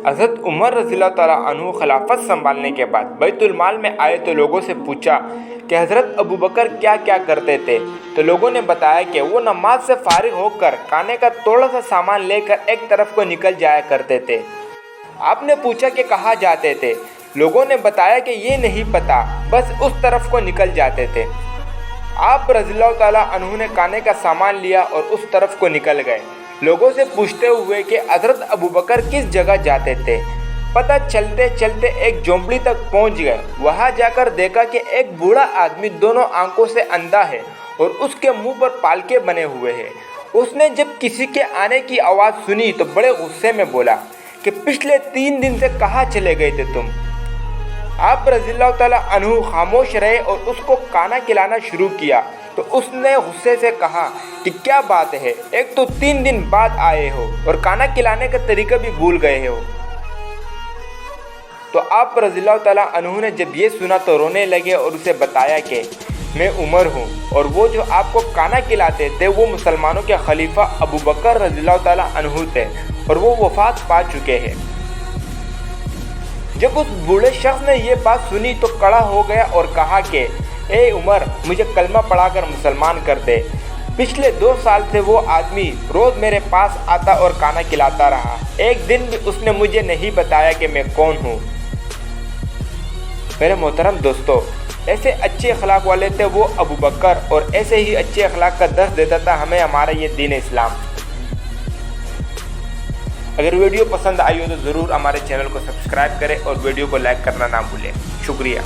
حضرت عمر رضی اللہ تعالیٰ عنہ خلافت سنبھالنے کے بعد بیت المال میں آئے تو لوگوں سے پوچھا کہ حضرت ابوبکر کیا کیا کرتے تھے، تو لوگوں نے بتایا کہ وہ نماز سے فارغ ہو کر کھانے کا تھوڑا سا سامان لے کر ایک طرف کو نکل جایا کرتے تھے۔ آپ نے پوچھا کہ کہاں جاتے تھے، لوگوں نے بتایا کہ یہ نہیں پتا، بس اس طرف کو نکل جاتے تھے۔ آپ رضی اللہ تعالیٰ عنہ نے کھانے کا سامان لیا اور اس طرف کو نکل گئے، لوگوں سے پوچھتے ہوئے کہ حضرت ابوبکر کس جگہ جاتے تھے۔ پتہ چلتے چلتے ایک جھونپڑی تک پہنچ گئے، وہاں جا کر دیکھا کہ ایک بوڑھا آدمی دونوں آنکھوں سے اندھا ہے اور اس کے منہ پر پالکے بنے ہوئے ہیں۔ اس نے جب کسی کے آنے کی آواز سنی تو بڑے غصے میں بولا کہ پچھلے 3 دن سے کہاں چلے گئے تھے تم؟ آپ رضی اللہ تعالیٰ عنہ خاموش رہے اور اس کو کھانا کھلانا شروع کیا تو اس نے غصے سے کہا کہ کیا بات ہے، ایک تو 3 دن بعد آئے ہو اور کھانا کھلانے کا طریقہ بھی بھول گئے ہو۔ تو آپ رضی اللہ تعالیٰ عنہ نے جب یہ سنا تو رونے لگے اور اسے بتایا کہ میں عمر ہوں اور وہ جو آپ کو کھانا کھلاتے تھے وہ مسلمانوں کے خلیفہ ابوبکر رضی اللہ تعالیٰ عنہ تھے اور وہ وفات پا چکے ہیں۔ جب اس بوڑھے شخص نے یہ بات سنی تو کھڑا ہو گیا اور کہا کہ اے عمر، مجھے کلمہ پڑھا کر مسلمان کر دے۔ پچھلے 2 سال سے وہ آدمی روز میرے پاس آتا اور کھانا کھلاتا رہا، ایک دن بھی اس نے مجھے نہیں بتایا کہ میں کون ہوں۔ میرے محترم دوستو، ایسے اچھے اخلاق والے تھے وہ ابوبکر، اور ایسے ہی اچھے اخلاق کا درس دیتا تھا ہمیں ہمارا یہ دین اسلام۔ اگر ویڈیو پسند آئی ہو تو ضرور ہمارے چینل کو سبسکرائب کریں اور ویڈیو کو لائک کرنا نہ بھولیں۔ شکریہ۔